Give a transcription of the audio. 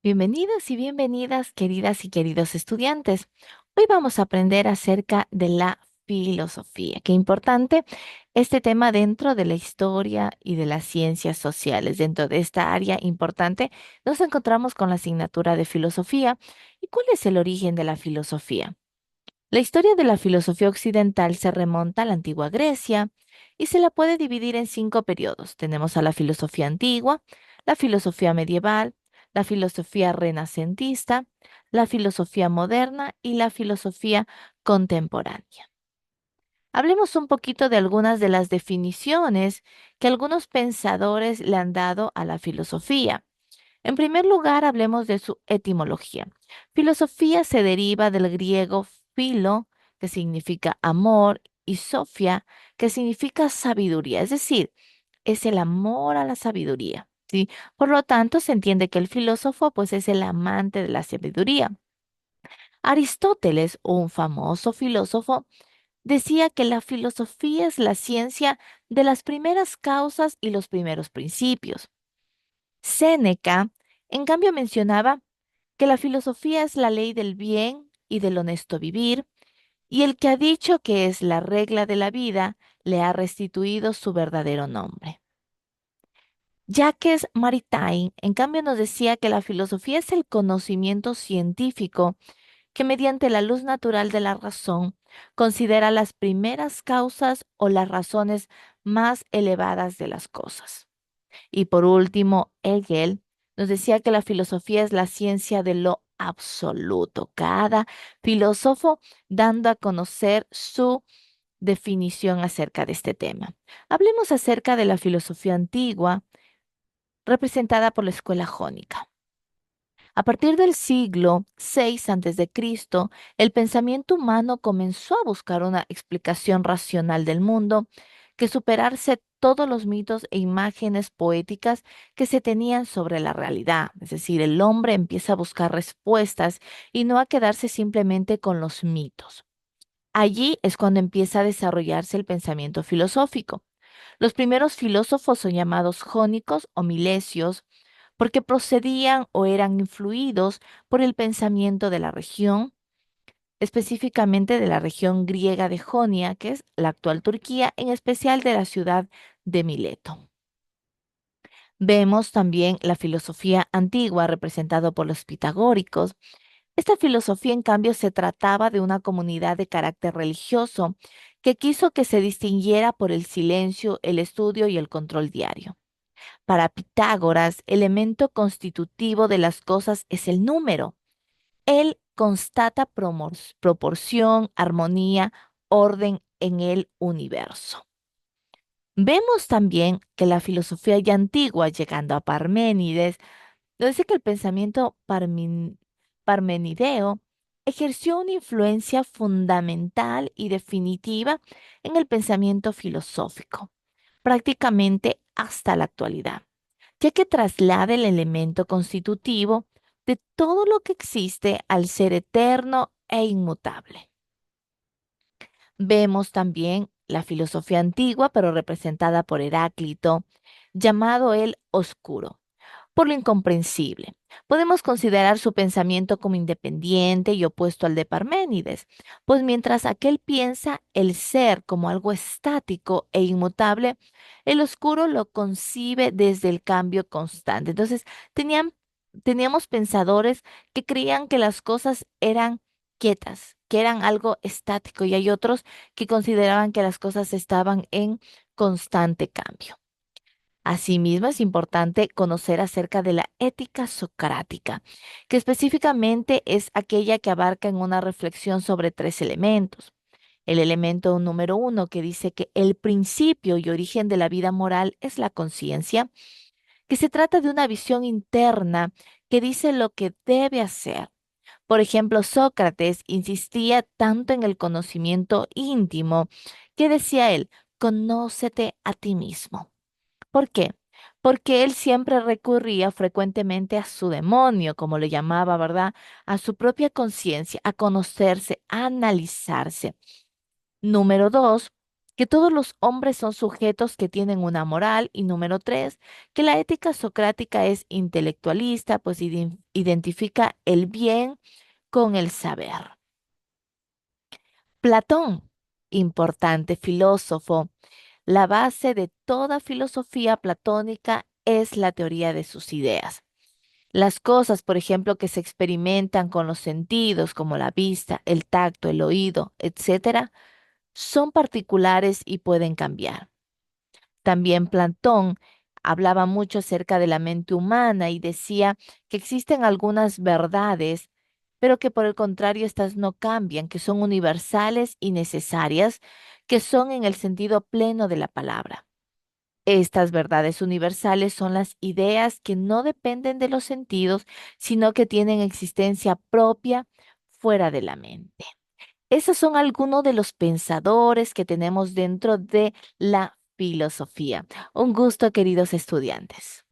Bienvenidos y bienvenidas, queridas y queridos estudiantes. Hoy vamos a aprender acerca de la filosofía. Qué importante este tema dentro de la historia y de las ciencias sociales. Dentro de esta área importante nos encontramos con la asignatura de filosofía. ¿Y cuál es el origen de la filosofía? La historia de la filosofía occidental se remonta a la antigua Grecia y se la puede dividir en 5 periodos. Tenemos a la filosofía antigua, la filosofía medieval, la filosofía renacentista, la filosofía moderna y la filosofía contemporánea. Hablemos un poquito de algunas de las definiciones que algunos pensadores le han dado a la filosofía. En primer lugar, hablemos de su etimología. Filosofía se deriva del griego philo, que significa amor, y sofia, que significa sabiduría, es decir, es el amor a la sabiduría, ¿sí? Por lo tanto, se entiende que el filósofo pues es el amante de la sabiduría. Aristóteles, un famoso filósofo, decía que la filosofía es la ciencia de las primeras causas y los primeros principios. Séneca, en cambio, mencionaba que la filosofía es la ley del bien y del honesto vivir, y el que ha dicho que es la regla de la vida le ha restituido su verdadero nombre. Jacques Maritain, en cambio, nos decía que la filosofía es el conocimiento científico que mediante la luz natural de la razón considera las primeras causas o las razones más elevadas de las cosas. Y por último, Hegel nos decía que la filosofía es la ciencia de lo absoluto. Cada filósofo dando a conocer su definición acerca de este tema. Hablemos acerca de la filosofía antigua representada por la escuela jónica. A partir del siglo VI Cristo, el pensamiento humano comenzó a buscar una explicación racional del mundo que superarse todos los mitos e imágenes poéticas que se tenían sobre la realidad. Es decir, el hombre empieza a buscar respuestas y no a quedarse simplemente con los mitos. Allí es cuando empieza a desarrollarse el pensamiento filosófico. Los primeros filósofos son llamados jónicos o milesios porque procedían o eran influidos por el pensamiento de la región, específicamente de la región griega de Jonia, que es la actual Turquía, en especial de la ciudad de Mileto. Vemos también la filosofía antigua representada por los pitagóricos. Esta filosofía, en cambio, se trataba de una comunidad de carácter religioso que quiso que se distinguiera por el silencio, el estudio y el control diario. Para Pitágoras, el elemento constitutivo de las cosas es el número. Él constata proporción, armonía, orden en el universo. Vemos también que la filosofía ya antigua, llegando a Parménides, nos dice que el pensamiento parmenideo ejerció una influencia fundamental y definitiva en el pensamiento filosófico, prácticamente hasta la actualidad, ya que traslada el elemento constitutivo de todo lo que existe al ser eterno e inmutable. Vemos también la filosofía antigua, pero representada por Heráclito, llamado el oscuro por lo incomprensible. Podemos considerar su pensamiento como independiente y opuesto al de Parménides, pues mientras aquel piensa el ser como algo estático e inmutable, el oscuro lo concibe desde el cambio constante. Entonces, teníamos pensadores que creían que las cosas eran quietas, que eran algo estático, y hay otros que consideraban que las cosas estaban en constante cambio. Asimismo, es importante conocer acerca de la ética socrática, que específicamente es aquella que abarca en una reflexión sobre 3 elementos. El elemento número 1, que dice que el principio y origen de la vida moral es la conciencia, que se trata de una visión interna que dice lo que debe hacer. Por ejemplo, Sócrates insistía tanto en el conocimiento íntimo que decía él, conócete a ti mismo. ¿Por qué? Porque él siempre recurría frecuentemente a su demonio, como le llamaba, ¿verdad? A su propia conciencia, a conocerse, a analizarse. Número 2, que todos los hombres son sujetos que tienen una moral y número tres, que la ética socrática es intelectualista, pues identifica el bien con el saber. Platón, importante filósofo, la base de toda filosofía platónica es la teoría de sus ideas. Las cosas, por ejemplo, que se experimentan con los sentidos, como la vista, el tacto, el oído, etcétera, son particulares y pueden cambiar. También Platón hablaba mucho acerca de la mente humana y decía que existen algunas verdades, pero que por el contrario estas no cambian, que son universales y necesarias, que son en el sentido pleno de la palabra. Estas verdades universales son las ideas que no dependen de los sentidos, sino que tienen existencia propia fuera de la mente. Esos son algunos de los pensadores que tenemos dentro de la filosofía. Un gusto, queridos estudiantes.